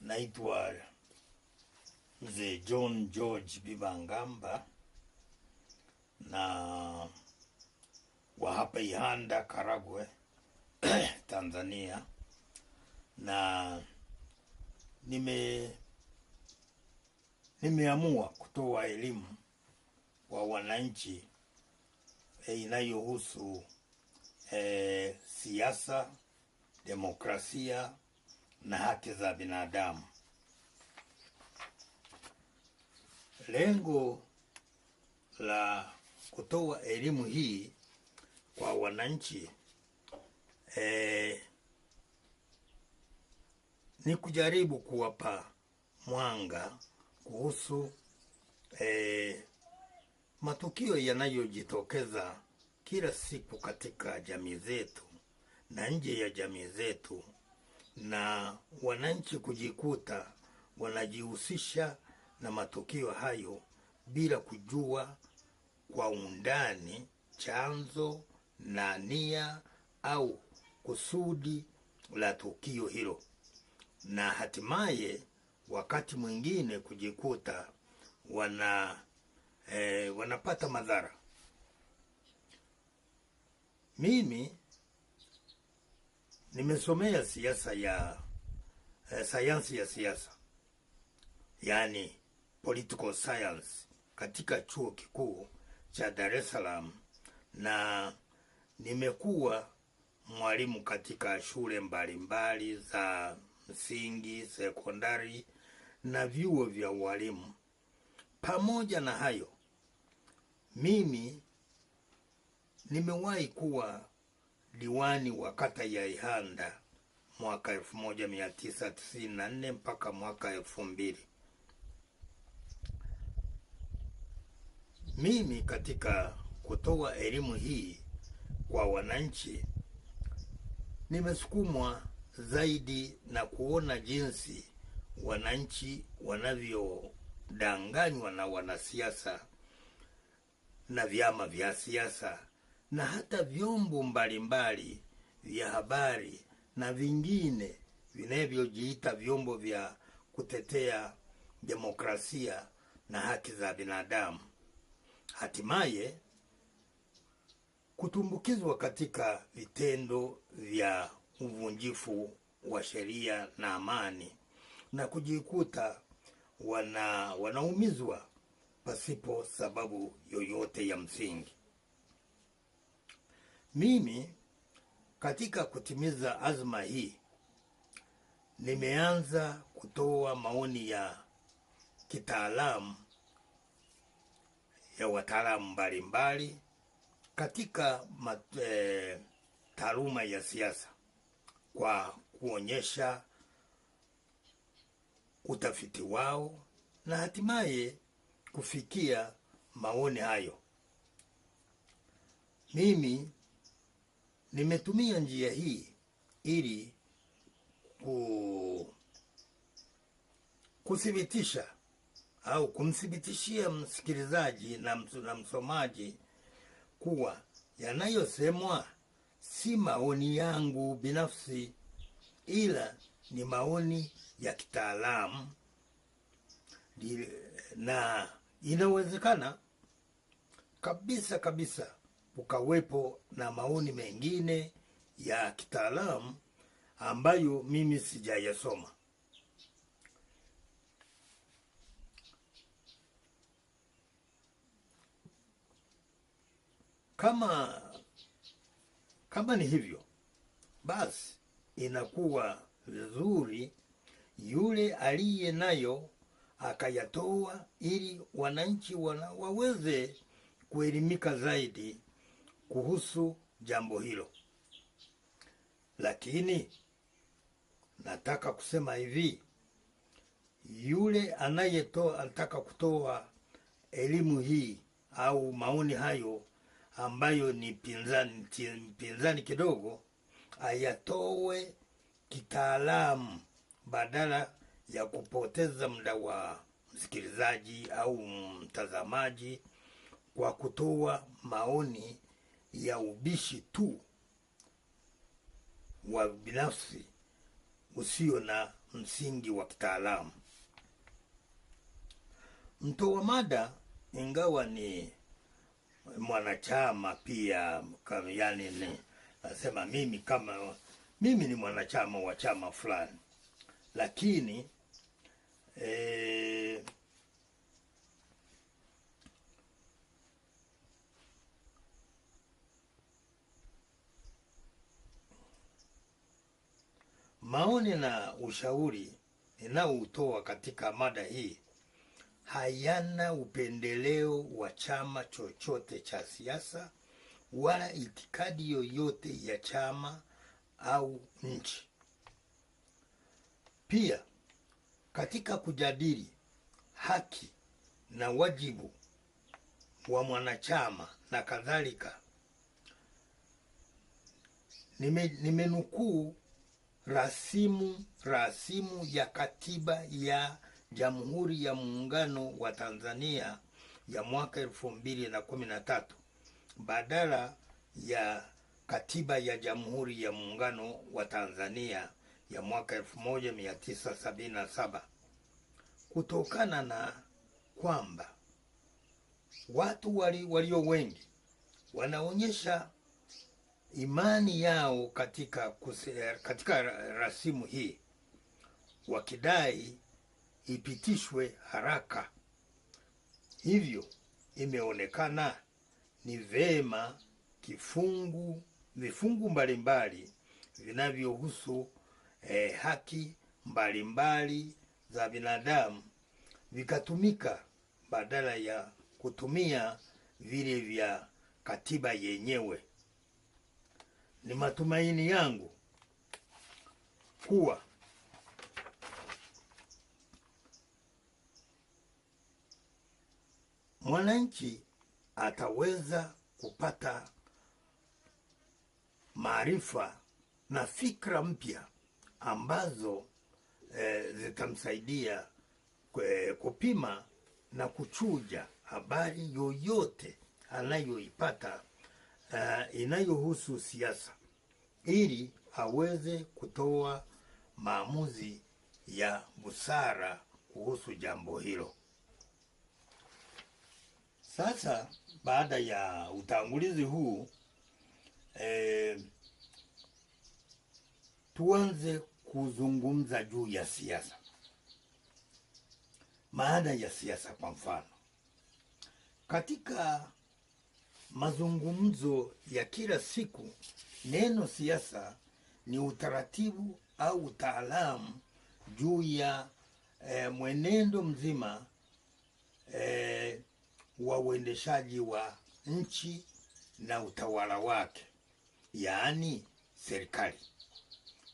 Naitwa Mzee John George Bibangamba na wa hapa Ihanda, Karagwe, Tanzania, na nimeamua kutoa elimu kwa wananchi inayohusu siasa, demokrasia na haki za binadamu. Lengo la kutoa elimu hii kwa wananchi ni kujaribu kuwapa mwanga kuhusu matukio yanayojitokeza kila siku katika jamii zetu na nje ya jamii zetu, na wananchi kujikuta wanajihusisha na matukio hayo bila kujua kwa undani chanzo na nia au kusudi la tukio hilo, na hatimaye wakati mwingine kujikuta wanapata madhara. Mimi nimesomea sayansi ya siasa, yani political science, katika chuo kikuu cha Dar es Salaam, na nimekuwa mwalimu katika shule mbalimbali za msingi, sekondari na vyuo vya walimu. Pamoja na hayo, mimi nimewahi kuwa diwani wa kata ya Ihanda mwaka 1994 mpaka mwaka 2000. Mimi katika kutoa elimu hii kwa wananchi nimesukumwa zaidi na kuona jinsi wananchi wanavyodanganywa na wanasiasa na vyama vya siasa na hata vyombo mbalimbali vya habari na vingine vinavyojiita vyombo vya kutetea demokrasia na haki za binadamu, hatimaye kutumbukizwa katika vitendo vya uvunjifu wa sheria na amani, na kujikuta wanaumizwa pasipo sababu yoyote ya msingi. Mimi katika kutimiza azma hii nimeanza kutoa maoni ya kitaalamu ya wataalamu mbalimbali katika taaluma ya siasa, kwa kuonyesha utafiti wao na hatimaye kufikia maoni hayo. Mimi nimetumia njia hii ili kuthibitisha au kumthibitishia msikilizaji na msomaji kuwa yanayosemwa si maoni yangu binafsi, ila ni maoni ya kitaalamu, na inawezekana kabisa ukawepo na maoni mengine ya kitaalamu ambayo mimi sijayasoma. Kama ni hivyo, basi inakuwa vizuri yule aliye nayo akayatoa ili wananchi waweze kuelimika zaidi kuhusu jambo hilo. Lakini nataka kusema hivi, yule anataka kutoa elimu hii au maoni hayo ambayo ni pinzani kidogo, ayatoe kitaalamu badala ya kupoteza muda wa msikilizaji au mtazamaji kwa kutoa maoni ya ubishi tu wa binafsi usio na msingi wa kitaalamu. Mtoa mada ingawa ni mwanachama pia, yani nasema mimi ni mwanachama wa chama fulani, lakini maoni na ushauri ninaoutoa katika mada hii hayana upendeleo wa chama chochote cha siasa wala itikadi yoyote ya chama au nchi. Pia katika kujadili haki na wajibu wa mwanachama na kadhalika, nimenukuu rasimu ya katiba ya Jamhuri ya Muungano wa Tanzania ya mwaka 2013 badala ya katiba ya Jamhuri ya Muungano wa Tanzania ya mwaka 1977, kutokana na kwamba watu walio wengi wanaonyesha imani yao katika rasimu hii, wakidai ipitishwe haraka. Hivyo imeonekana ni vema vifungu mbalimbali vinavyohusu haki mbalimbali za binadamu vikatumika badala ya kutumia vile vya katiba yenyewe. Ni matumaini yangu kuwa mwananchi ataweza kupata maarifa na fikra mpya ambazo zitamsaidia kupima na kuchuja habari yoyote anayoipata inayohusu siasa, ili aweze kutoa maamuzi ya busara kuhusu jambo hilo. Sasa baada ya utangulizi huu, tuanze kuzungumza juu ya siasa. Maana ya siasa, kwa mfano, katika mazungumzo ya kila siku, neno siasa ni utaratibu au utaalamu juu ya mwenendo mzima wa uendeshaji wa nchi na utawala wake, yaani serikali.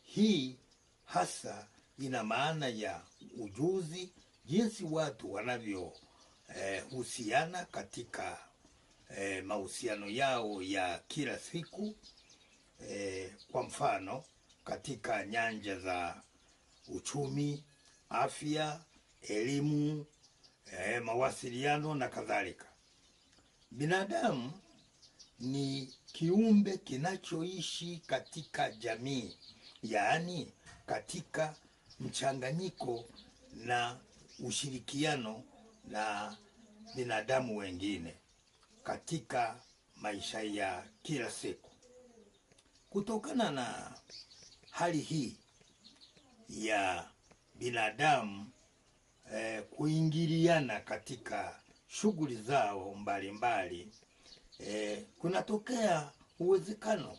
Hii hasa ina maana ya ujuzi, jinsi watu wanavyo husiana katika mahusiano yao ya kila siku, kwa mfano katika nyanja za uchumi, afya, elimu, mawasiliano na kadhalika. Binadamu ni kiumbe kinachoishi katika jamii, yaani katika mchanganyiko na ushirikiano na binadamu wengine katika maisha ya kila siku. Kutokana na hali hii ya binadamu kuingiliana katika shughuli zao mbalimbali, kunatokea uwezekano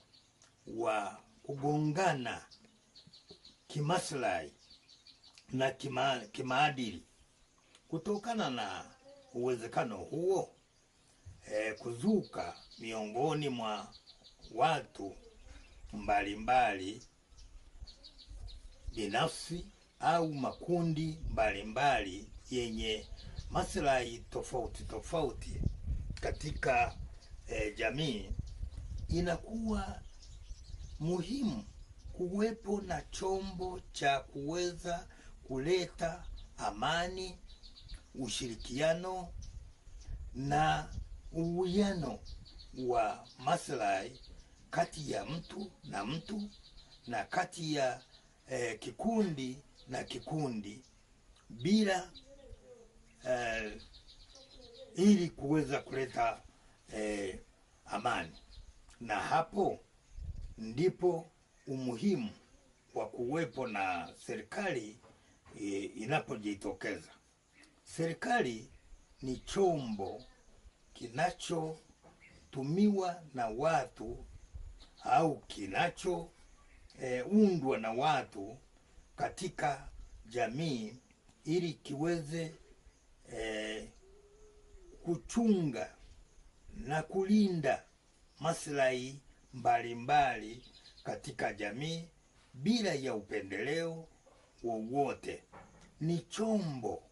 wa kugongana kimaslahi na kimaadili. Kutokana na uwezekano huo, kuzuka miongoni mwa watu mbalimbali binafsi au makundi mbalimbali yenye maslahi tofauti katika jamii, inakuwa muhimu kuwepo na chombo cha kuweza kuleta amani, ushirikiano na uwiano wa maslahi kati ya mtu na kati ya kikundi na kikundi bila ili kuweza kuleta amani. Na hapo ndipo umuhimu wa kuwepo na serikali inapojitokeza. Serikali ni chombo kinachotumiwa na watu au kinachoundwa na watu katika jamii ili kiweze kuchunga na kulinda maslahi mbalimbali katika jamii bila ya upendeleo wowote. Ni chombo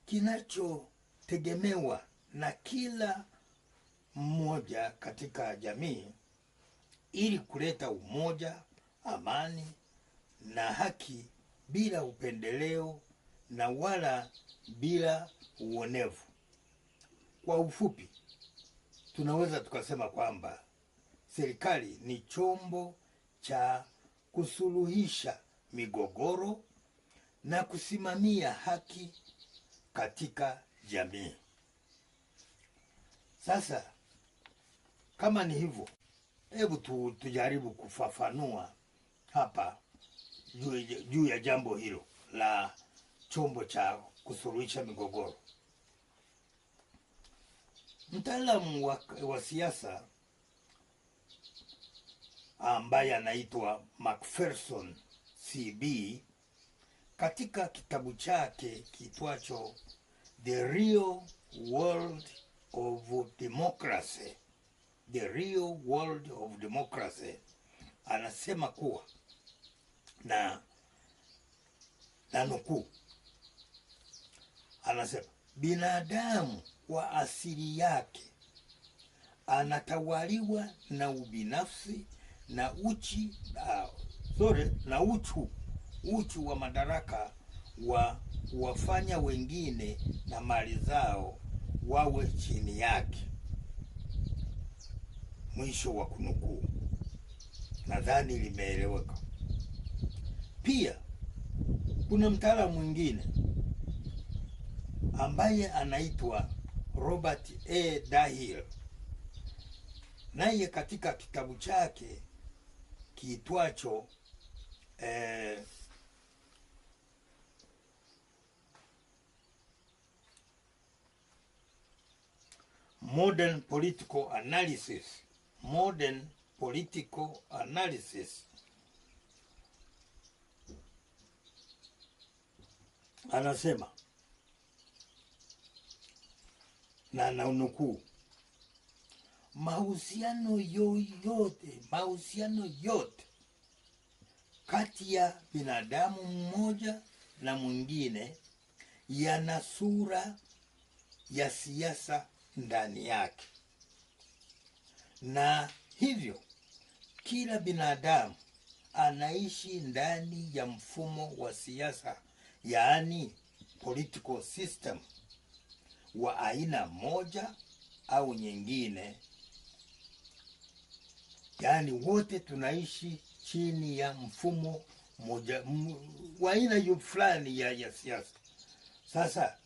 kinachotegemewa na kila mmoja katika jamii ili kuleta umoja, amani na haki bila upendeleo na wala bila uonevu. Kwa ufupi, tunaweza tukasema kwamba serikali ni chombo cha kusuluhisha migogoro na kusimamia haki katika jamii. Sasa kama ni hivyo, hebu tujaribu kufafanua hapa juu ya jambo hilo la chombo cha kusuluhisha migogoro. Mtaalamu wa siasa ambaye anaitwa Macpherson CB katika kitabu chake kiitwacho The Real World of Democracy, The Real World of Democracy, anasema kuwa na nukuu, anasema binadamu kwa asili yake anatawaliwa na ubinafsi na uchu wa madaraka wa kuwafanya wengine na mali zao wawe chini yake. Mwisho wa kunukuu. Nadhani limeeleweka. Pia kuna mtaalamu mwingine ambaye anaitwa Robert A. Dahill, naye katika kitabu chake kiitwacho Modern Political Analysis, anasema na nukuu, mahusiano yote kati ya binadamu mmoja na mwingine yana sura ya siasa ndani yake, na hivyo kila binadamu anaishi ndani ya mfumo wa siasa, yaani political system wa aina moja au nyingine. Yaani wote tunaishi chini ya mfumo moja wa aina fulani ya siasa. Sasa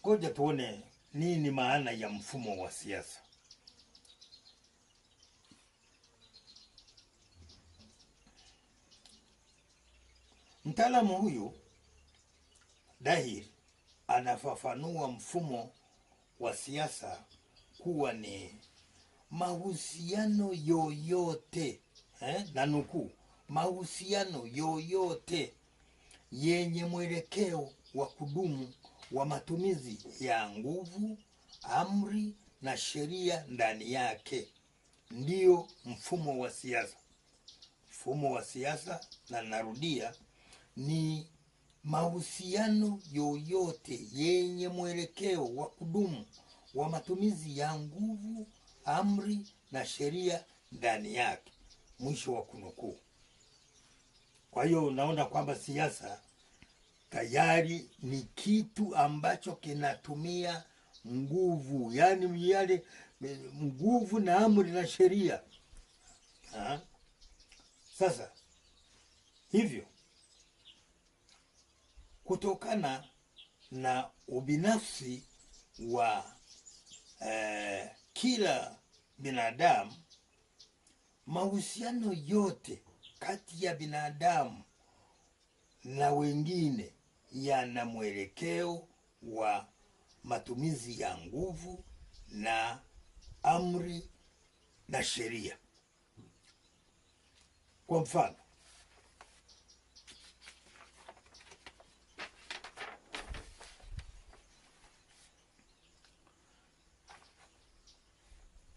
ngoja tuone nini maana ya mfumo wa siasa. Mtaalamu huyu Dahill anafafanua mfumo wa siasa kuwa ni mahusiano yoyote, na nukuu, mahusiano yoyote yenye mwelekeo wa kudumu wa matumizi ya nguvu, amri na sheria ndani yake, ndiyo mfumo wa siasa. Mfumo wa siasa, na narudia, ni mahusiano yoyote yenye mwelekeo wa kudumu wa matumizi ya nguvu, amri na sheria ndani yake. Mwisho wa kunukuu. Kwa hiyo unaona kwamba siasa tayari ni kitu ambacho kinatumia nguvu, yaani yale nguvu na amri na sheria. Sasa Hivyo kutokana na ubinafsi wa kila binadamu, mahusiano yote kati ya binadamu na wengine yana mwelekeo wa matumizi ya nguvu na amri na sheria. Kwa mfano,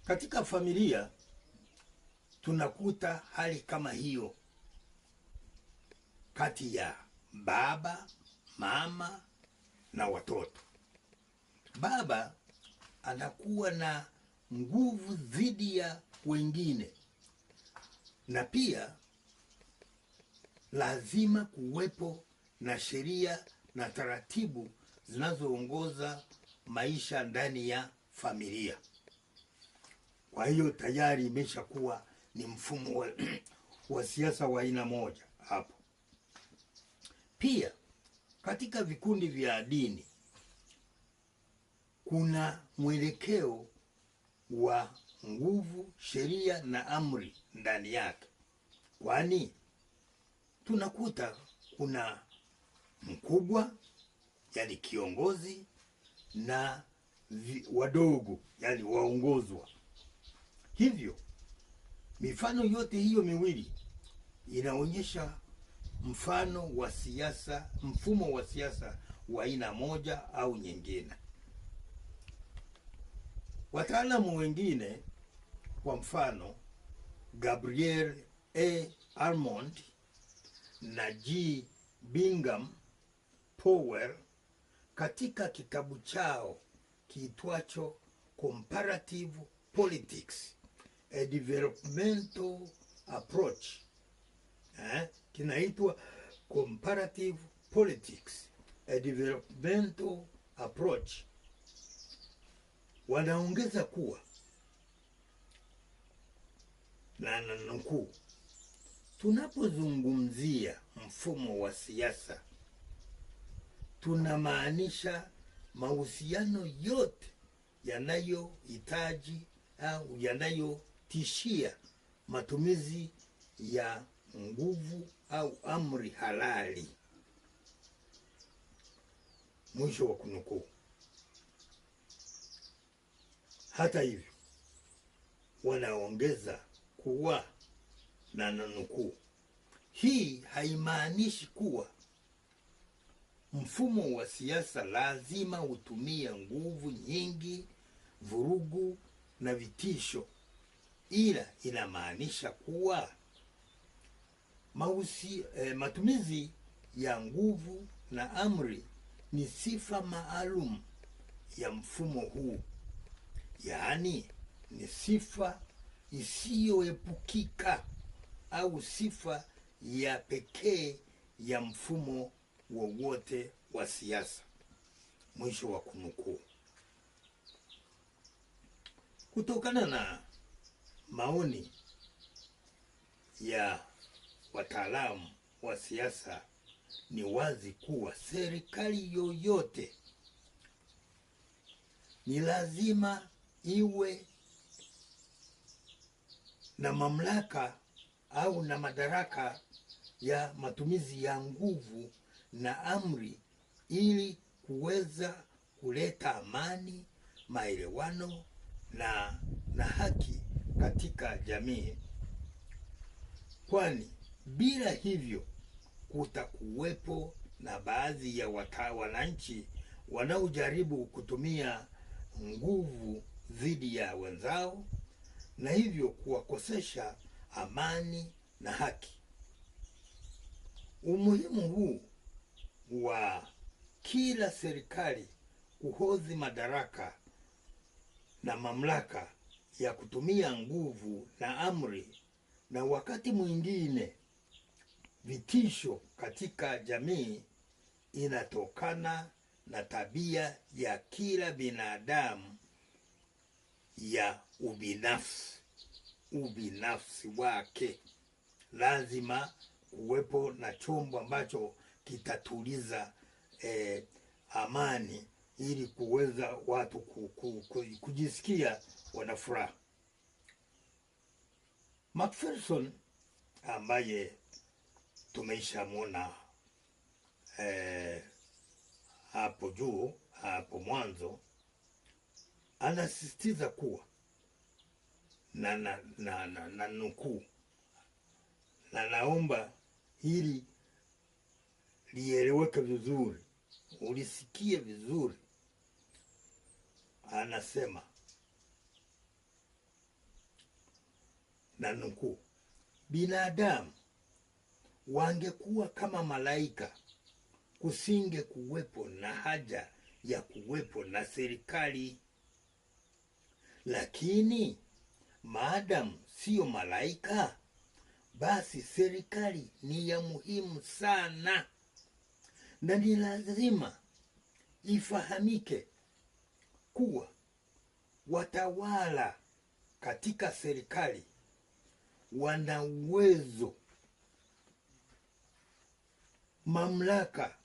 katika familia tunakuta hali kama hiyo kati ya baba, mama na watoto. Baba anakuwa na nguvu dhidi ya wengine, na pia lazima kuwepo na sheria na taratibu zinazoongoza maisha ndani ya familia. Kwa hiyo tayari imeshakuwa ni mfumo wa siasa wa aina moja hapo. Pia katika vikundi vya dini kuna mwelekeo wa nguvu, sheria na amri ndani yake, kwani tunakuta kuna mkubwa, yani kiongozi, na wadogo, yani waongozwa. Hivyo mifano yote hiyo miwili inaonyesha mfano wa siasa, mfumo wa siasa wa aina moja au nyingine. Wataalamu wengine, kwa mfano Gabriel A. Armond na G. Bingham Powell, katika kitabu chao kiitwacho Comparative Politics, a Developmental Approach, kinaitwa Comparative Politics, a Developmental Approach, wanaongeza kuwa, na nukuu, tunapozungumzia mfumo wa siasa tunamaanisha mahusiano yote yanayohitaji au yanayotishia matumizi ya nguvu au amri halali. Mwisho wa kunukuu. Hata hivyo, wanaongeza kuwa, na nukuu, hii haimaanishi kuwa mfumo wa siasa lazima utumie nguvu nyingi, vurugu na vitisho, ila inamaanisha kuwa matumizi ya nguvu na amri ni sifa maalum ya mfumo huu, yaani ni sifa isiyoepukika au sifa ya pekee ya mfumo wowote wa siasa. Mwisho wa kunukuu. Kutokana na maoni ya wataalamu wa siasa, ni wazi kuwa serikali yoyote ni lazima iwe na mamlaka au na madaraka ya matumizi ya nguvu na amri ili kuweza kuleta amani, maelewano na haki katika jamii. Kwani bila hivyo kutakuwepo na baadhi ya wananchi wanaojaribu kutumia nguvu dhidi ya wenzao, na hivyo kuwakosesha amani na haki. Umuhimu huu wa kila serikali kuhodhi madaraka na mamlaka ya kutumia nguvu na amri, na wakati mwingine vitisho katika jamii, inatokana na tabia ya kila binadamu ya ubinafsi wake. Lazima kuwepo na chombo ambacho kitatuliza amani, ili kuweza watu kujisikia wana furaha. Macpherson ambaye tumeishamwona hapo juu, hapo mwanzo, anasisitiza kuwa na nukuu, na naomba hili lieleweke vizuri, ulisikie vizuri. Anasema, na nukuu, binadamu wangekuwa kama malaika, kusinge kuwepo na haja ya kuwepo na serikali. Lakini maadamu sio malaika, basi serikali ni ya muhimu sana, na ni lazima ifahamike kuwa watawala katika serikali wana uwezo, mamlaka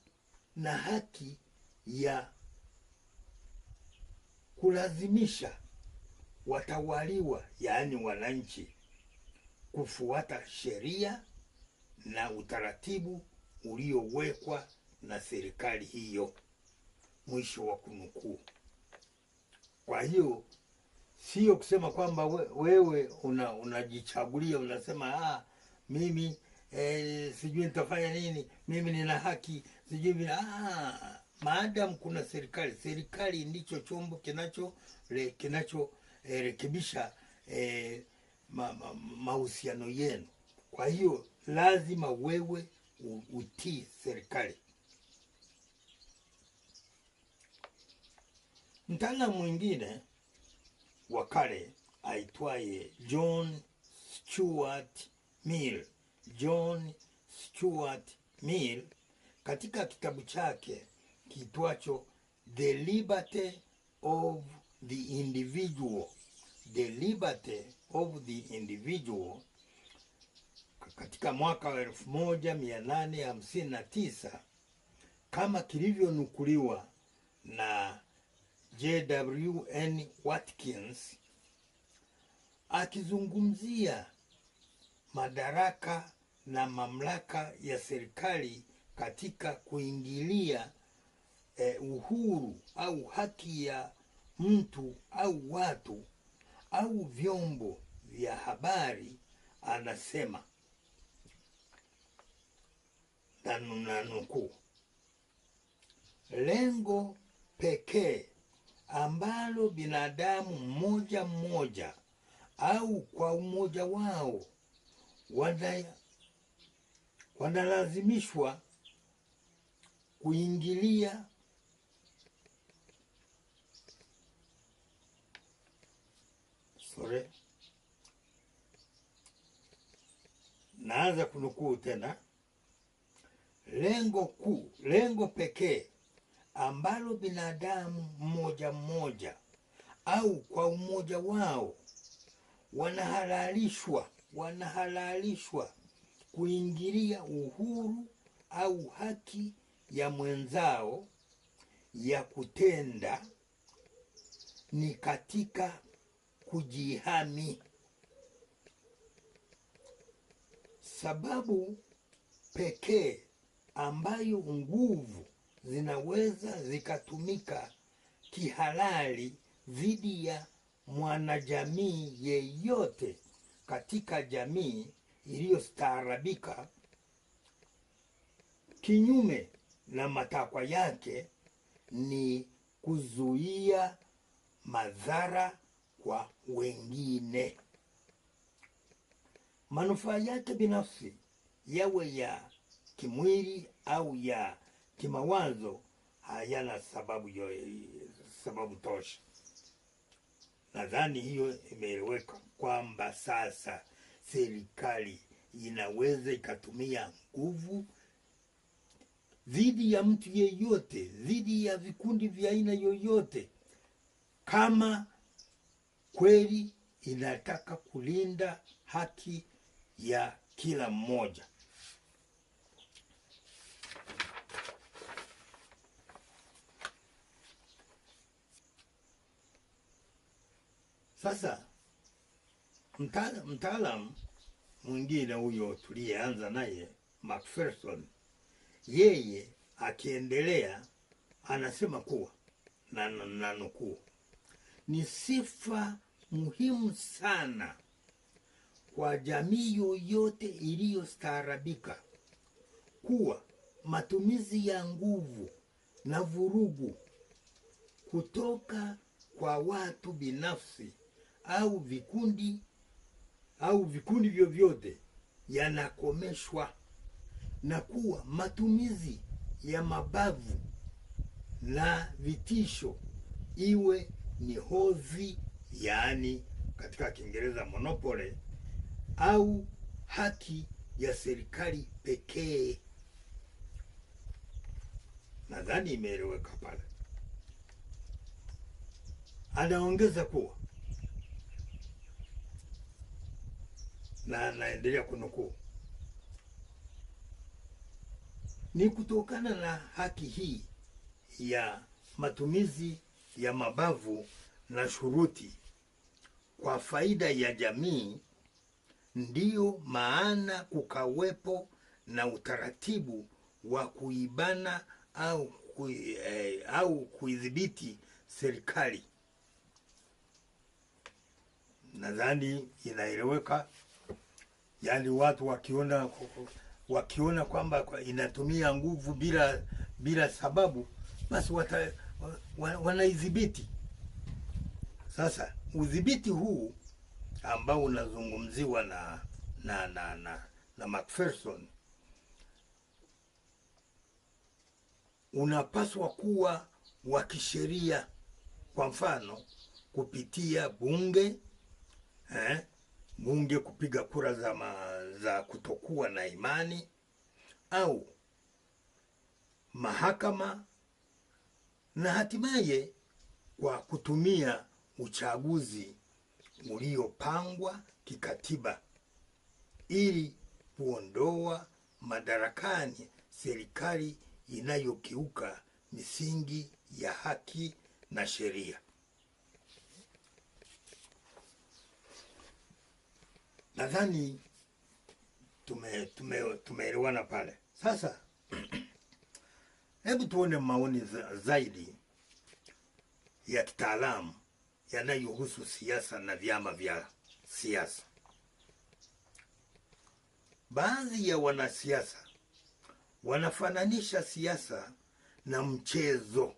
na haki ya kulazimisha watawaliwa, yaani wananchi, kufuata sheria na utaratibu uliowekwa na serikali hiyo. Mwisho wa kunukuu. Kwa hiyo sio kusema kwamba wewe unajichagulia, unasema mimi sijui nitafanya nini, mimi nina haki, sijui maadamu kuna serikali. Serikali ndicho chombo kinacho rekebisha mahusiano yenu. Kwa hiyo lazima wewe utii serikali. Mtaalamu mwingine wa kale aitwaye John Stuart Mill katika kitabu chake kitwacho The Liberty of the Individual, katika mwaka wa 1859, kama kilivyonukuliwa na J.W.N. Watkins, akizungumzia madaraka na mamlaka ya serikali katika kuingilia uhuru au haki ya mtu au watu au vyombo vya habari, anasema, na nukuu, lengo pekee ambalo binadamu mmoja mmoja au kwa umoja wao wanalazimishwa kuingilia naanza kunukuu tena. Lengo pekee ambalo binadamu mmoja mmoja au kwa umoja wao wanahalalishwa kuingilia uhuru au haki ya mwenzao ya kutenda ni katika kujihami. Sababu pekee ambayo nguvu zinaweza zikatumika kihalali dhidi ya mwanajamii yeyote katika jamii iliyostaarabika kinyume na matakwa yake ni kuzuia madhara kwa wengine. Manufaa yake binafsi, yawe ya kimwili au ya kimawazo, hayana sababu tosha. Nadhani hiyo imeeleweka kwamba sasa serikali inaweza ikatumia nguvu dhidi ya mtu yeyote, dhidi ya vikundi vya aina yoyote, kama kweli inataka kulinda haki ya kila mmoja. Sasa mtaalamu mwingine huyo tuliyeanza naye Macpherson, yeye akiendelea anasema kuwa na nukuu, ni sifa muhimu sana kwa jamii yoyote iliyostaarabika kuwa matumizi ya nguvu na vurugu kutoka kwa watu binafsi au vikundi vyovyote yanakomeshwa, na kuwa matumizi ya mabavu na vitisho, iwe ni hodhi, yaani katika Kiingereza monopoly, au haki ya serikali pekee. Nadhani imeeleweka pale. Anaongeza kuwa, na naendelea kunukuu, ni kutokana na haki hii ya matumizi ya mabavu na shuruti kwa faida ya jamii, ndiyo maana kukawepo na utaratibu wa kuibana au kuidhibiti serikali. Nadhani inaeleweka. Yaani watu wakiona kwamba inatumia nguvu bila sababu, basi wanaidhibiti. Sasa udhibiti huu ambao unazungumziwa na Macpherson unapaswa kuwa wa kisheria, kwa mfano kupitia bunge kupiga kura za kutokuwa na imani, au mahakama, na hatimaye kwa kutumia uchaguzi uliopangwa kikatiba ili kuondoa madarakani serikali inayokiuka misingi ya haki na sheria. Nadhani tumeelewana pale. Sasa hebu tuone maoni zaidi ya kitaalamu yanayohusu siasa na vyama vya siasa. Baadhi ya wanasiasa wanafananisha siasa na mchezo.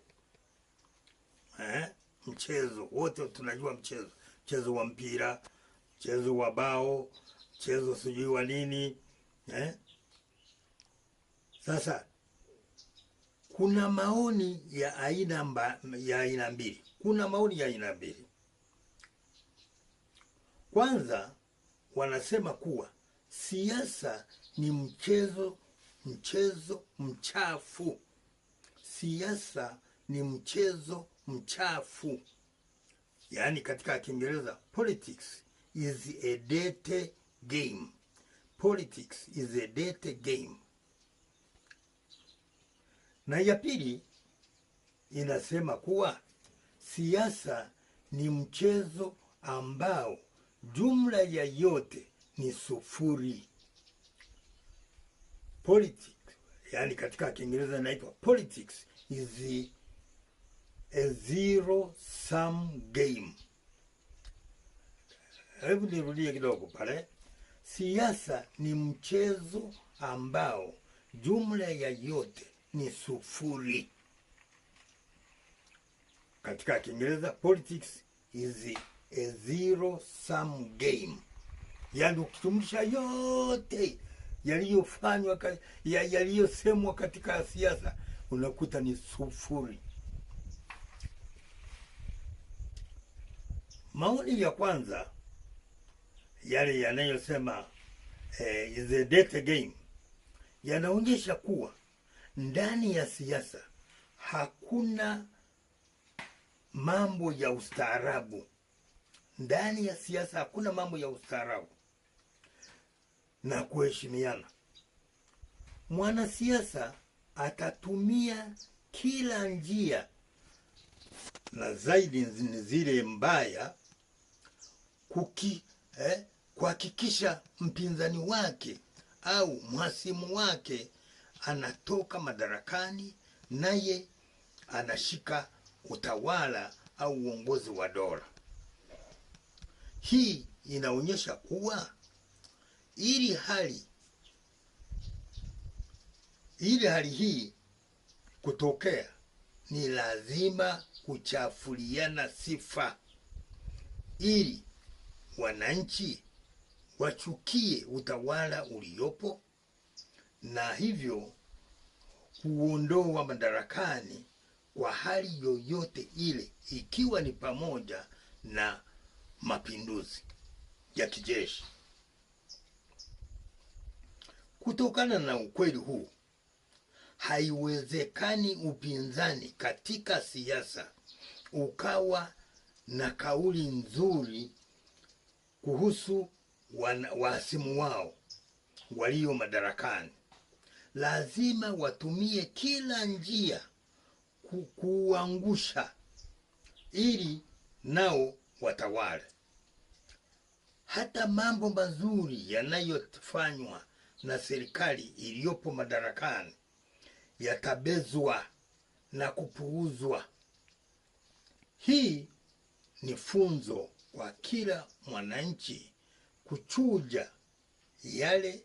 Mchezo, wote tunajua mchezo wa mpira, mchezo wa bao, mchezo sijui wa nini. Sasa kuna maoni ya aina mbili. Kuna maoni ya aina mbili. Kwanza wanasema kuwa siasa ni mchezo mchafu. Siasa ni mchezo mchafu. Yaani katika Kiingereza, politics is a dirty game. Politics is a dirty game. Na ya pili inasema kuwa siasa ni mchezo ambao jumla ya yote ni sufuri. Politics, yani katika Kiingereza inaitwa politics is a zero sum game. Hebu nirudie kidogo pale. Siasa ni mchezo ambao jumla ya yote ni sufuri. Katika Kiingereza, politics is a zero sum game. Yaani ukitumlisha yote yaliyofanywa yaliyosemwa katika siasa, unakuta ni sufuri. Maoni ya kwanza, yale yanayosema is a dirty game, yanaonyesha kuwa ndani ya siasa hakuna mambo ya ustaarabu. Ndani ya siasa hakuna mambo ya ustaarabu na kuheshimiana. Mwanasiasa atatumia kila njia, na zaidi ni zile mbaya, kuhakikisha mpinzani wake au mhasimu wake anatoka madarakani, naye anashika utawala au uongozi wa dola. Hii inaonyesha kuwa ili hali hii kutokea, ni lazima kuchafuliana sifa ili wananchi wachukie utawala uliopo, na hivyo kuondoa madarakani kwa hali yoyote ile, ikiwa ni pamoja na mapinduzi ya kijeshi. Kutokana na ukweli huu, haiwezekani upinzani katika siasa ukawa na kauli nzuri kuhusu wahasimu wao walio madarakani. Lazima watumie kila njia kuangusha ili nao watawale. Hata mambo mazuri yanayofanywa na serikali iliyopo madarakani yatabezwa na kupuuzwa. Hii ni funzo kwa kila mwananchi kuchuja yale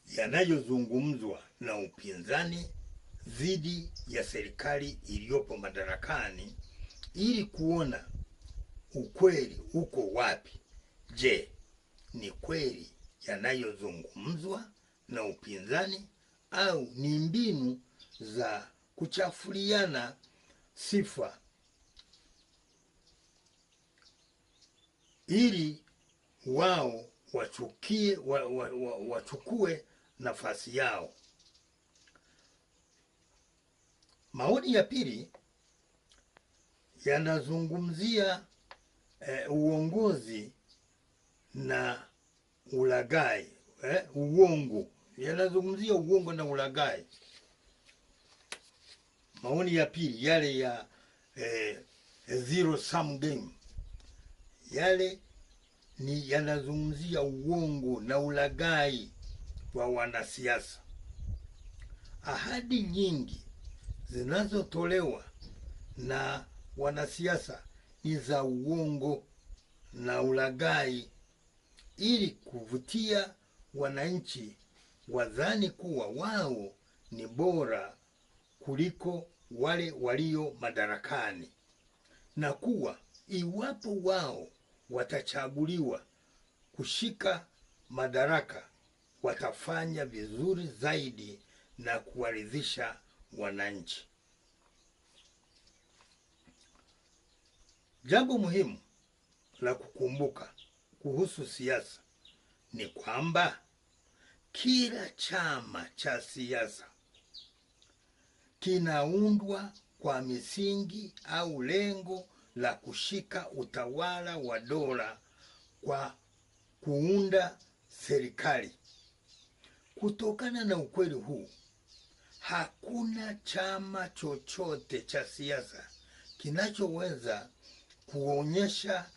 yanayozungumzwa na upinzani dhidi ya serikali iliyopo madarakani, ili kuona ukweli uko wapi. Je, ni kweli yanayozungumzwa na upinzani au ni mbinu za kuchafuliana sifa ili wao wachukue nafasi yao? Maoni ya pili yanazungumzia uongozi na ulaghai, uongo. Yanazungumzia uongo na ulaghai. Maoni ya pili, yale ya zero sum game, yale ni yanazungumzia uongo na ulaghai wa wanasiasa. Ahadi nyingi zinazotolewa na wanasiasa ni za uongo na ulaghai, ili kuvutia wananchi wadhani kuwa wao ni bora kuliko wale walio madarakani, na kuwa iwapo wao watachaguliwa kushika madaraka watafanya vizuri zaidi na kuwaridhisha wananchi. Jambo muhimu la kukumbuka kuhusu siasa ni kwamba kila chama cha siasa kinaundwa kwa misingi au lengo la kushika utawala wa dola kwa kuunda serikali. Kutokana na ukweli huu, hakuna chama chochote cha siasa kinachoweza kuonyesha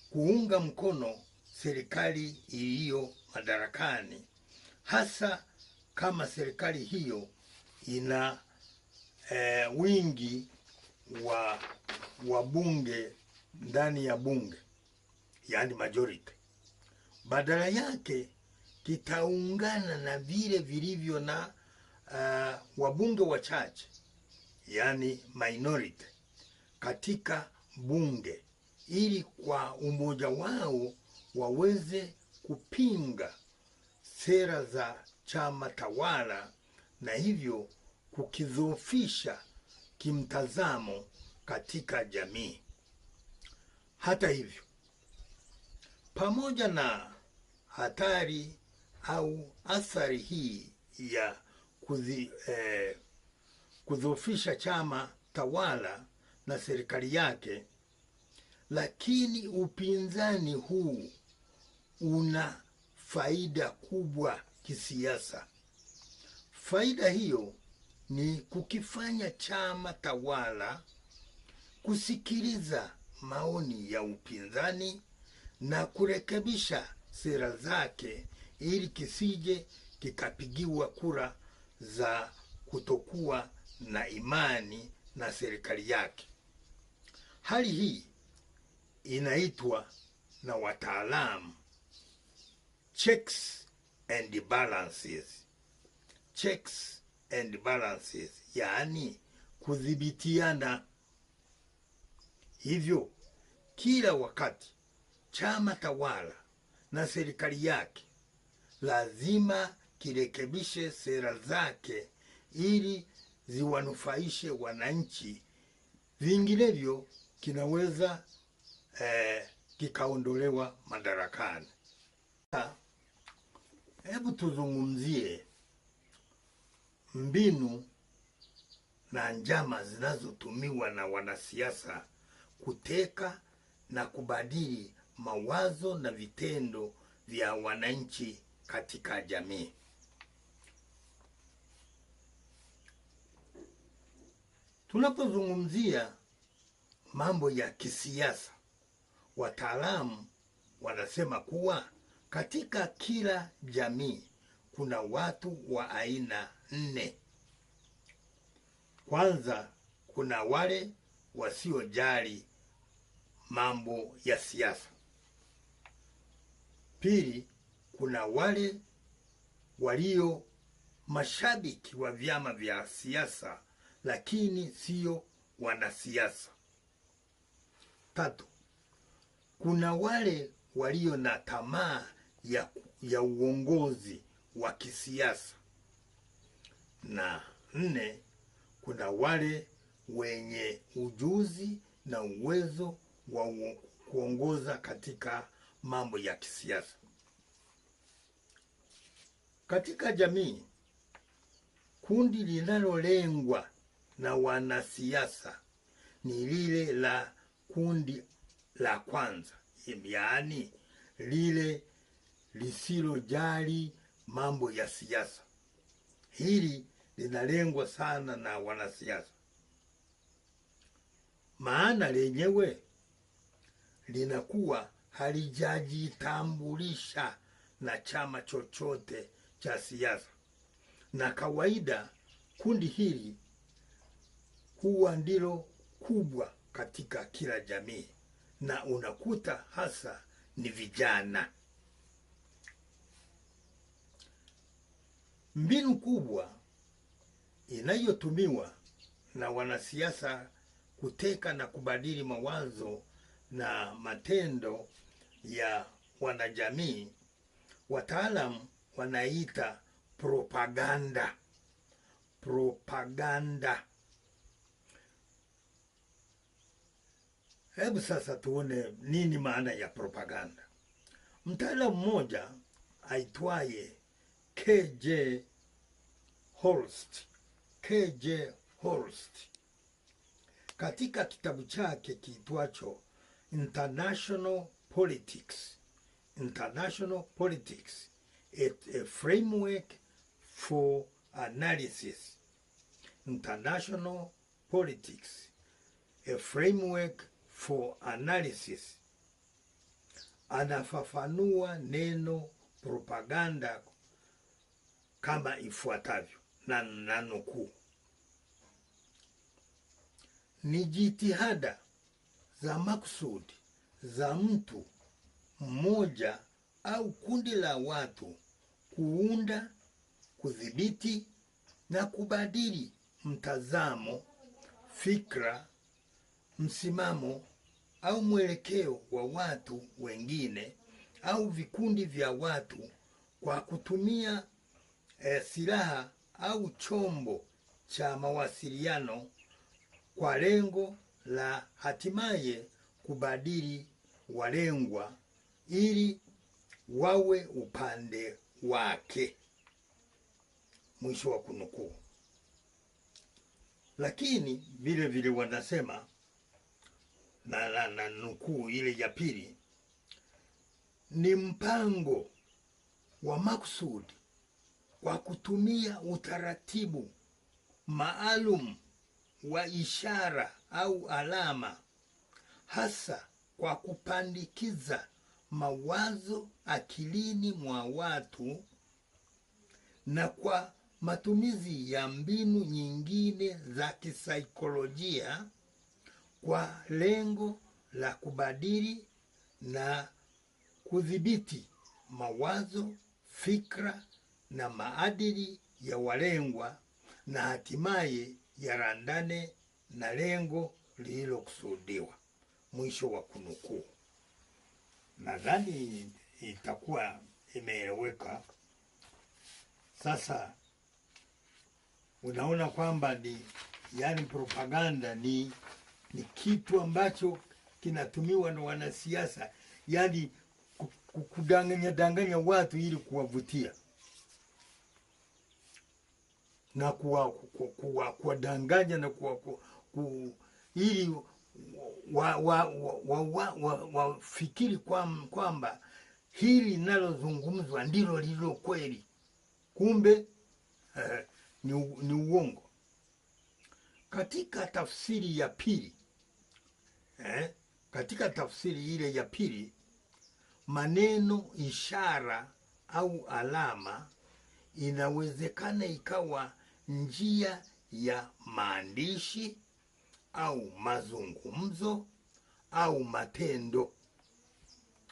kuunga mkono serikali iliyo madarakani, hasa kama serikali hiyo ina wingi wa wabunge ndani ya bunge, yani majority. Badala yake kitaungana na vile vilivyo na wabunge wachache, yani minority, katika bunge, ili kwa umoja wao waweze kupinga sera za chama tawala na hivyo kukidhoofisha kimtazamo katika jamii. Hata hivyo, pamoja na hatari au athari hii ya kudhoofisha chama tawala na serikali yake, lakini upinzani huu una faida kubwa kisiasa. Faida hiyo ni kukifanya chama tawala kusikiliza maoni ya upinzani na kurekebisha sera zake ili kisije kikapigiwa kura za kutokuwa na imani na serikali yake. Hali hii inaitwa na wataalamu checks and balances. Checks and balances, yaani kudhibitiana. Hivyo kila wakati chama tawala na serikali yake lazima kirekebishe sera zake ili ziwanufaishe wananchi, vinginevyo kinaweza kikaondolewa madarakani. Hebu tuzungumzie mbinu na njama zinazotumiwa na wanasiasa kuteka na kubadili mawazo na vitendo vya wananchi katika jamii. Tunapozungumzia mambo ya kisiasa, wataalamu wanasema kuwa katika kila jamii kuna watu wa aina 4. Kwanza, kuna wale wasiojali mambo ya siasa. Pili, kuna wale walio mashabiki wa vyama vya siasa lakini sio wanasiasa. Tatu, kuna wale walio na tamaa ya uongozi wa kisiasa. Na 4, kuna wale wenye ujuzi na uwezo wa kuongoza katika mambo ya kisiasa. Katika jamii, kundi linalolengwa na wanasiasa ni lile la kundi la kwanza, yaani lile lisilojali mambo ya siasa. Hili linalengwa sana na wanasiasa, maana lenyewe linakuwa halijajitambulisha na chama chochote cha siasa, na kawaida kundi hili huwa ndilo kubwa katika kila jamii, na unakuta hasa ni vijana. Mbinu kubwa inayotumiwa na wanasiasa kuteka na kubadili mawazo na matendo ya wanajamii, wataalamu wanaita propaganda. Propaganda. Hebu sasa tuone nini maana ya propaganda. Mtaalamu mmoja aitwaye K.J. Holst katika kitabu chake kiitwacho International Politics, a framework for analysis. International Politics, a framework for analysis. Anafafanua neno propaganda kama ifuatavyo, na nukuu: ni jitihada za makusudi za mtu mmoja au kundi la watu kuunda, kudhibiti na kubadili mtazamo, fikra, msimamo au mwelekeo wa watu wengine au vikundi vya watu kwa kutumia silaha au chombo cha mawasiliano kwa lengo la hatimaye kubadili walengwa ili wawe upande wake. Mwisho wa kunukuu. Lakini vile vile wanasema na nukuu ile ya pili, ni mpango wa makusudi kwa kutumia utaratibu maalum wa ishara au alama, hasa kwa kupandikiza mawazo akilini mwa watu na kwa matumizi ya mbinu nyingine za kisaikolojia kwa lengo la kubadili na kudhibiti mawazo, fikra na maadili ya walengwa na hatimaye yarandane na lengo lililokusudiwa. Mwisho wa kunukuu. Nadhani itakuwa imeeleweka. Sasa unaona kwamba yani propaganda ni kitu ambacho kinatumiwa na wanasiasa, yani kudanganya watu ili kuwavutia na kuwadanganya na ili wafikiri kwamba hili linalozungumzwa ndilo lililo kweli, kumbe ni uongo. Katika tafsiri ya pili, katika tafsiri ile ya pili, maneno, ishara au alama inawezekana ikawa njia ya maandishi au mazungumzo au matendo.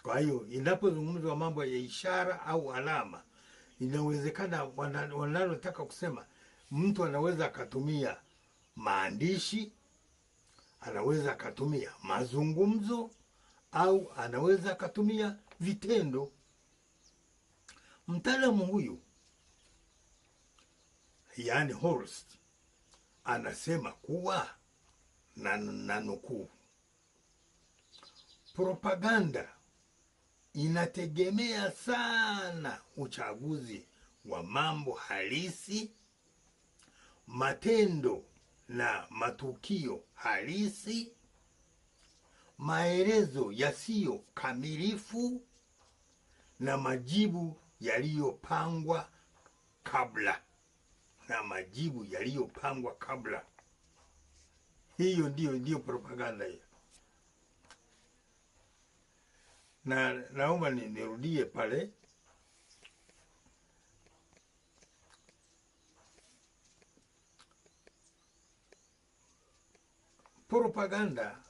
Kwa hiyo inapozungumzwa mambo ya ishara au alama, inawezekana wanalotaka kusema, mtu anaweza akatumia maandishi, anaweza akatumia mazungumzo, au anaweza akatumia vitendo. Mtaalamu huyu, yani Horst, anasema kuwa na nukuu, propaganda inategemea sana uchaguzi wa mambo halisi, matendo na matukio halisi, maelezo yasiyo kamilifu na majibu yaliyopangwa kabla. Hiyo ndiyo propaganda hiyo. Na naomba nirudie pale. Propaganda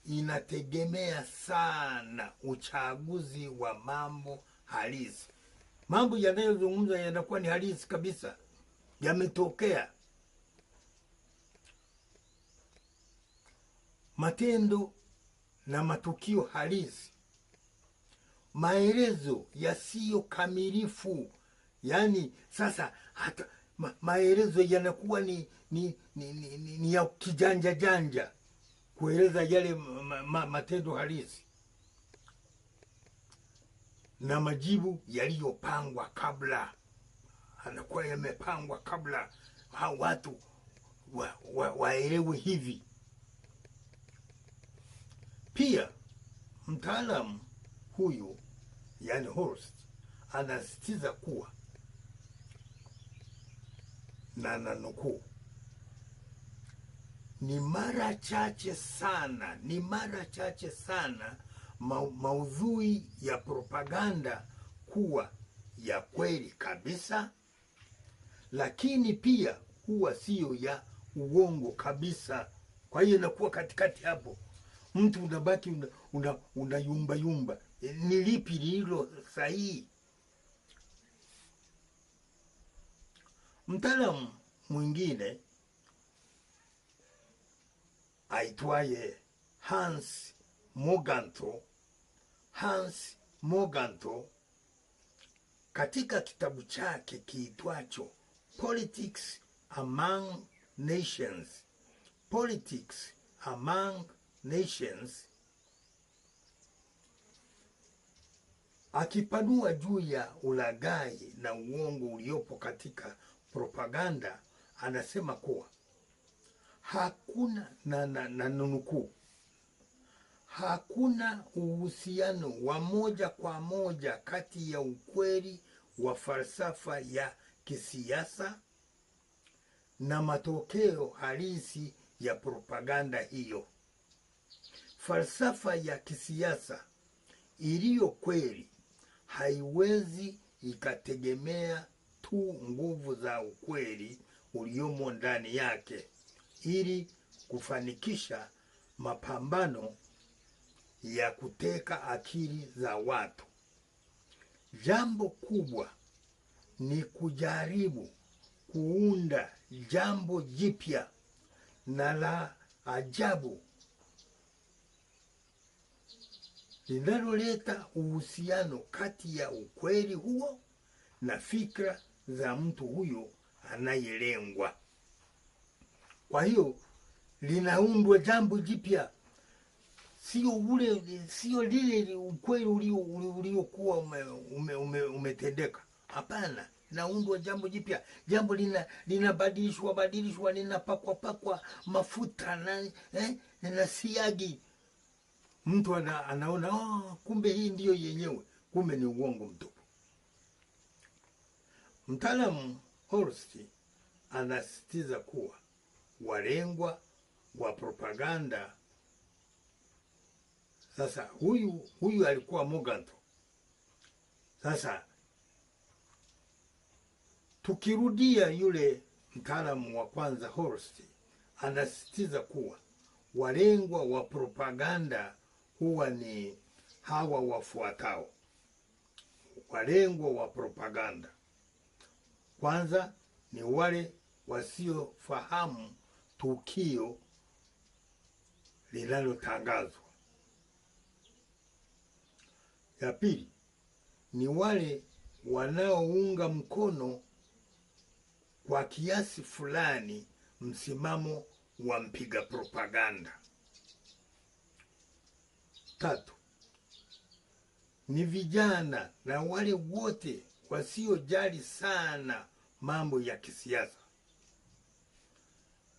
inategemea sana uchaguzi wa mambo halisi. Mambo yanayozungumzwa yanakuwa ni halisi kabisa, yametokea. Matendo na matukio halisi, maelezo yasiyo kamilifu. Yani sasa hata maelezo yanakuwa ni ya kijanja janja kueleza yale matendo halisi, na majibu yaliyopangwa kabla. Anakuwa yamepangwa kabla hao watu waelewe hivi. Pia mtaalamu huyu, yani Horst, anasisitiza kuwa na nanukuu, ni mara chache sana maudhui ya propaganda kuwa ya kweli kabisa, lakini pia huwa siyo ya uongo kabisa. Kwa hiyo inakuwa katikati hapo, mtu unabaki unayumba yumba, ni lipi lilo sahihi? Mtaalamu mwingine aitwaye Hans Morgenthau katika kitabu chake kiitwacho Politics Among Nations, akipanua juu ya ulaghai na uongo uliopo katika propaganda, anasema kuwa hakuna na nukuu, hakuna uhusiano wa moja kwa moja kati ya ukweli wa falsafa ya kisiasa na matokeo halisi ya propaganda hiyo. falsafa ya kisiasa iliyo kweli haiwezi ikategemea tu nguvu za ukweli uliomo ndani yake ili kufanikisha mapambano ya kuteka akili za watu. Jambo kubwa ni kujaribu kuunda jambo jipya na la ajabu linaloleta uhusiano kati ya ukweli huo na fikra za mtu huyo anayelengwa. Kwa hiyo linaundwa jambo jipya, sio lile ukweli uliokuwa umetendeka. Hapana, linaundwa jambo jipya. Jambo linabadilishwa, linapakwa mafuta na siagi. Mtu anaona kumbe hii ndiyo yenyewe, kumbe ni uongo mtupu. Mtaalamu Horst anasisitiza kuwa walengwa wa propaganda, sasa huyu alikuwa Morgenthau. Sasa tukirudia, yule mtaalamu wa kwanza Horst anasisitiza kuwa walengwa wa propaganda huwa ni hawa wafuatao. Walengwa wa propaganda, kwanza, ni wale wasiofahamu tukio linalotangazwa. Ya pili, ni wale wanaounga mkono kwa kiasi fulani msimamo wa mpiga propaganda. Tatu, ni vijana na wale wote wasiojali sana mambo ya kisiasa.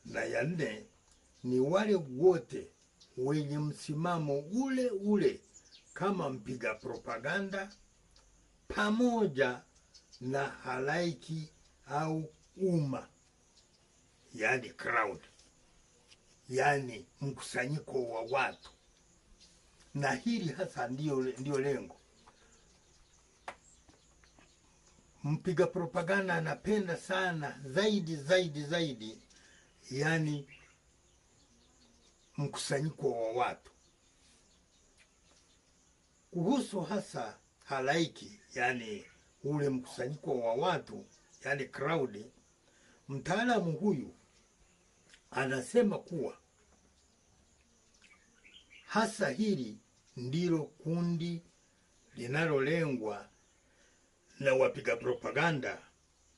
Na ya nne, ni wale wote wenye msimamo ule ule kama mpiga propaganda, pamoja na halaiki au umma, yani crowd, yani mkusanyiko wa watu. Na hili hasa ndio lengo. Mpiga propaganda anapenda sana zaidi, yani mkusanyiko wa watu. Kuhusu hasa halaiki, yani ule mkusanyiko wa watu, yani crowd, mtaalamu huyu anasema kuwa hasa hili ndilo kundi linalolengwa na wapiga propaganda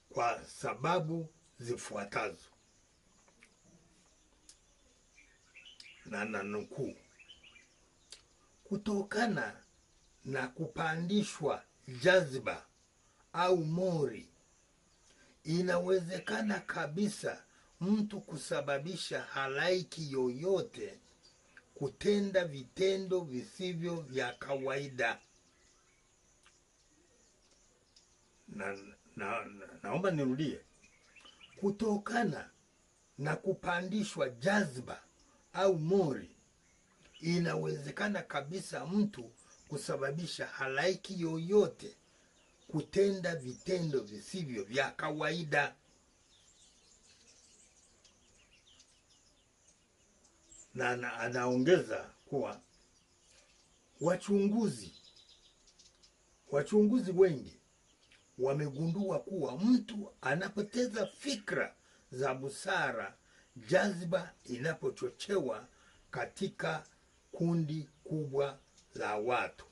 kwa sababu zifuatazo, na nanukuu: kutokana na kupandishwa jazba au mori, inawezekana kabisa mtu kusababisha halaiki yoyote kutenda vitendo visivyo vya kawaida. Naomba nirudie. Kutokana na kupandishwa jazba au mori, inawezekana kabisa mtu kusababisha halaiki yoyote kutenda vitendo visivyo vya kawaida. Na anaongeza kuwa wachunguzi wengi wamegundua kuwa mtu anapoteza fikra za busara jazba inapochochewa katika kundi kubwa la watu.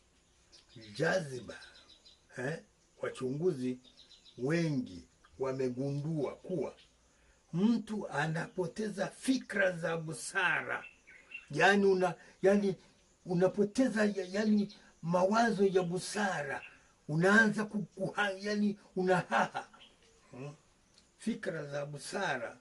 Jazba, wachunguzi wengi wamegundua kuwa mtu anapoteza fikra za busara, yani unapoteza yani mawazo ya busara, unaanza yani unahaha. Fikra za busara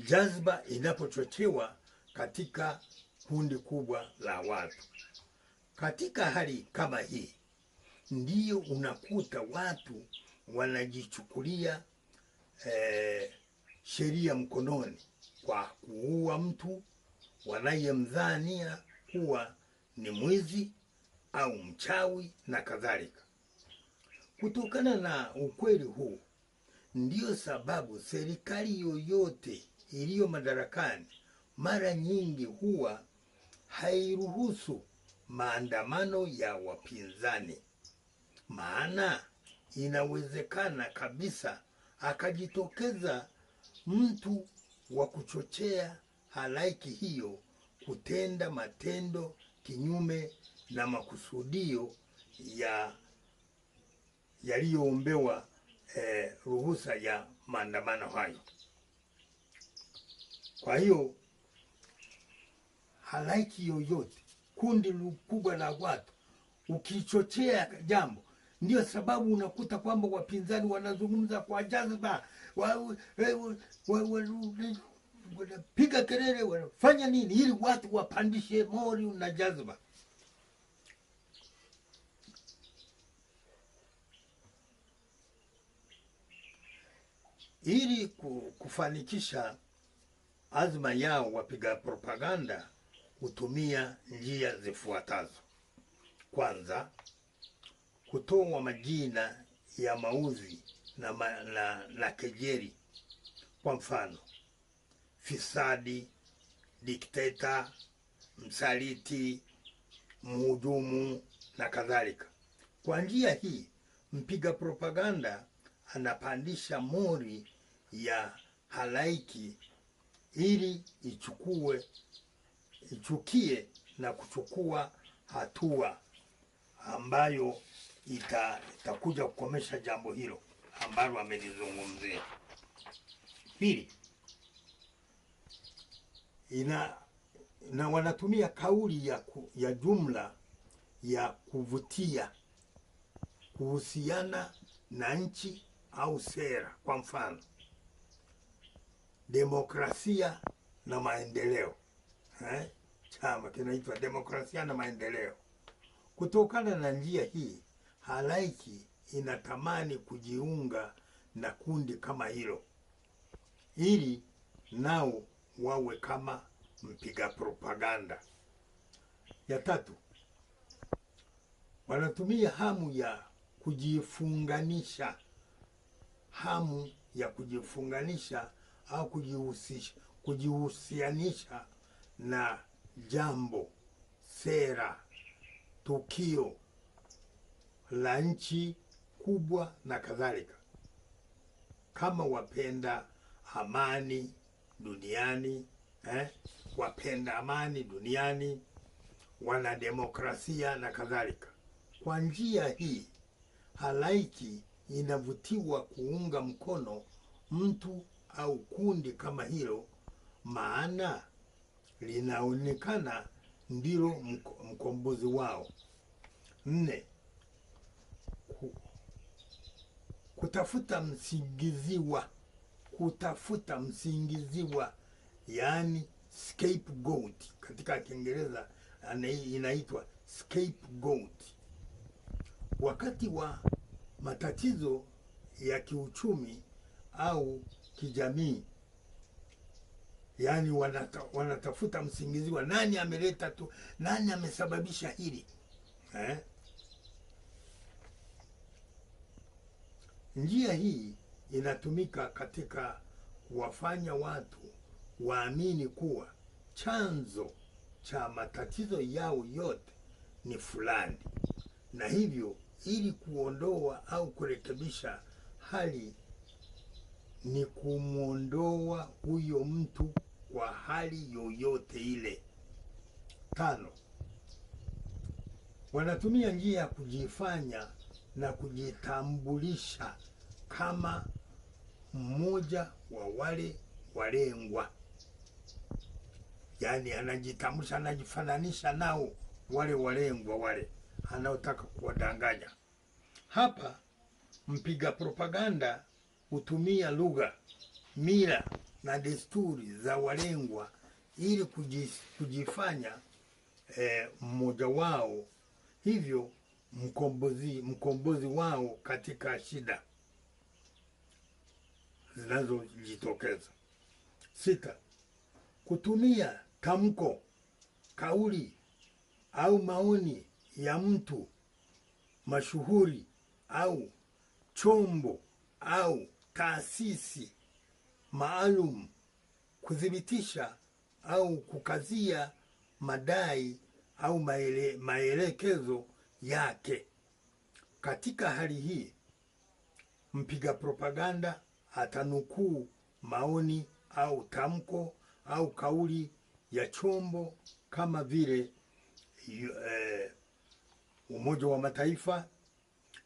jazba inapochochewa katika kundi kubwa la watu. Katika hali kama hii, ndiyo unakuta watu wanajichukulia sheria mkononi kwa kuua mtu wanayemdhania kuwa ni mwizi au mchawi na kadhalika. Kutokana na ukweli huu, ndiyo sababu serikali yoyote iliyo madarakani mara nyingi huwa hairuhusu maandamano ya wapinzani, maana inawezekana kabisa akajitokeza mtu wa kuchochea halaiki hiyo kutenda matendo kinyume na makusudio yaliyoombewa ruhusa ya maandamano hayo. Kwa hiyo halaiki yoyote, kundi kubwa la watu, ukichochea jambo, ndio sababu unakuta kwamba wapinzani wanazungumza kwa jazba, wanapiga kelele, wanafanya nini ili watu wapandishe mori na jazba. Ili kufanikisha azma yao, wapiga propaganda hutumia njia zifuatazo. Kwanza, kutoa majina ya mauzi na kejeli. Kwa mfano, fisadi, dikteta, msaliti, mhujumu na kadhalika. Kwa njia hii, mpiga propaganda anapandisha mori ya halaiki ili ichukie na kuchukua hatua ambayo itakuja kukomesha jambo hilo ambalo amelizungumzia. Pili, na wanatumia kauli ya jumla ya kuvutia kuhusiana na nchi au sera. Kwa mfano, demokrasia na maendeleo. Chama kinaitwa demokrasia na maendeleo. Kutokana na njia hii, halaiki inatamani kujiunga na kundi kama hilo ili nao wawe kama mpiga propaganda. Ya tatu, wanatumia hamu ya kujifunganisha au kujihusianisha na jambo, sera, tukio la nchi kubwa na kadhalika, kama wapenda amani duniani, wapenda amani duniani, wanademokrasia na kadhalika. Kwa njia hii, halaiki inavutiwa kuunga mkono mtu au kundi kama hilo, maana linaonekana ndilo mkombozi wao. 4, kutafuta msingiziwa, yani scapegoat. Katika Kiingereza inaitwa scapegoat. Wakati wa matatizo ya kiuchumi au kijamii, yani wanatafuta msingiziwa, nani amesababisha hili. Njia hii inatumika katika kuwafanya watu waamini kuwa chanzo cha matatizo yao yote ni fulani, na hivyo ili kuondoa au kurekebisha hali ni kumwondoa huyo mtu kwa hali yoyote ile. 5, wanatumia njia ya kujifanya na kujitambulisha kama mmoja wa wale walengwa, yani anajitambulisha, anajifananisha nao wale walengwa, wale anaotaka kuwadanganya. Hapa mpiga propaganda hutumia lugha, mila na desturi za walengwa ili kujifanya mmoja wao, hivyo mkombozi wao katika shida. zinazojitokeza. 6. Kutumia tamko, kauli au maoni ya mtu mashuhuri au chombo au taasisi maalum kuthibitisha au kukazia madai au maelekezo yake. Katika hali hii, mpiga propaganda atanukuu maoni au tamko au kauli ya chombo kama vile Umoja wa Mataifa,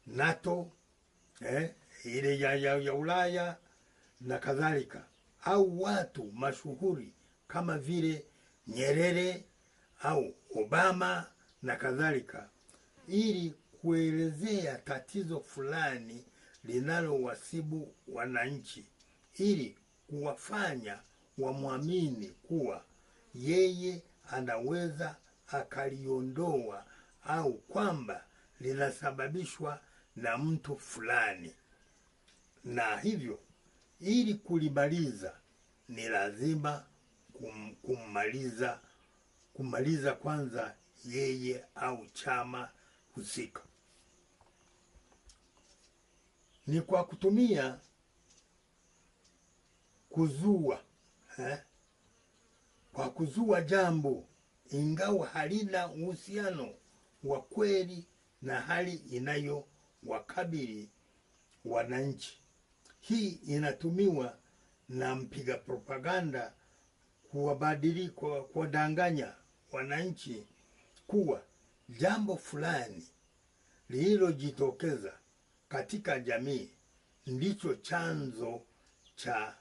NATO, ile ya Ulaya na kadhalika, au watu mashuhuri kama vile Nyerere au Obama na kadhalika, ili kuelezea tatizo fulani linalowasibu wananchi, ili kuwafanya wamwamini kuwa yeye anaweza akaliondoa au kwamba linasababishwa na mtu fulani. Na hivyo ili kulimaliza ni lazima kumaliza kwanza yeye au chama husika. Ni kwa kutumia kwa kuzua jambo ingawa halina uhusiano wa kweli na hali inayowakabili wananchi. Hii inatumiwa na mpiga propaganda kuwadanganya wananchi kuwa jambo fulani lililojitokeza katika jamii ndicho chanzo cha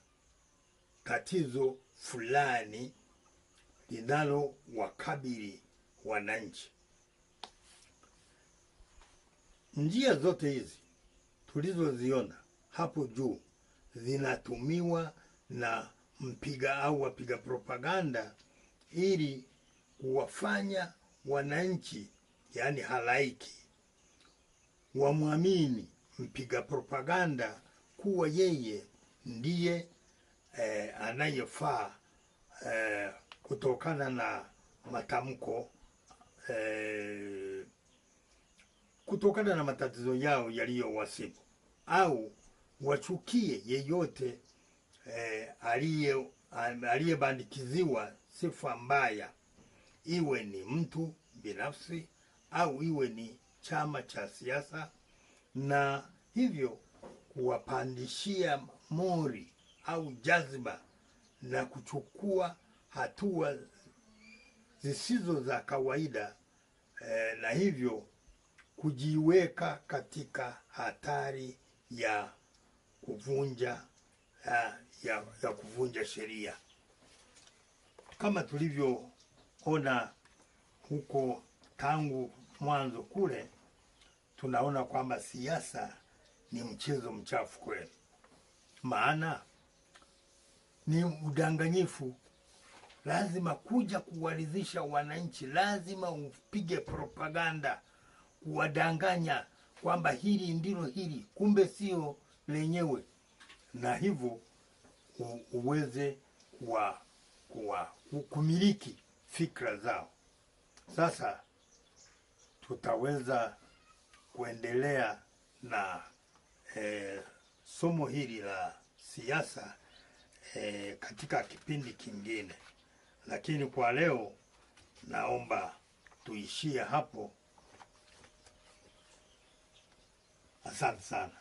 tatizo fulani linalowakabili wananchi. Njia zote hizi tulizoziona hapo juu zinatumiwa na wapiga propaganda ili kuwafanya wananchi, yani halaiki, wamwamini mpiga propaganda kuwa yeye ndiye anayefaa kutokana na matamko, kutokana na matatizo yao yaliyowasibu, au wachukie yeyote aliyebandikiziwa sifa mbaya, iwe ni mtu binafsi au iwe ni chama cha siasa, na hivyo kuwapandishia mori au jazba na kuchukua hatua zisizo za kawaida, na hivyo kujiweka katika hatari ya kuvunja sheria. Kama tulivyoona huko tangu mwanzo kule, tunaona kwamba siasa ni mchezo mchafu kweli. Maana ni udanganyifu. Lazima kuja kuwaridhisha wananchi, lazima upige propaganda kuwadanganya kwamba hili ndilo hili, kumbe sio lenyewe, na hivyo uweze kumiliki fikra zao. Sasa tutaweza kuendelea na somo hili la siasa katika kipindi kingine, lakini kwa leo naomba tuishie hapo. Asante sana.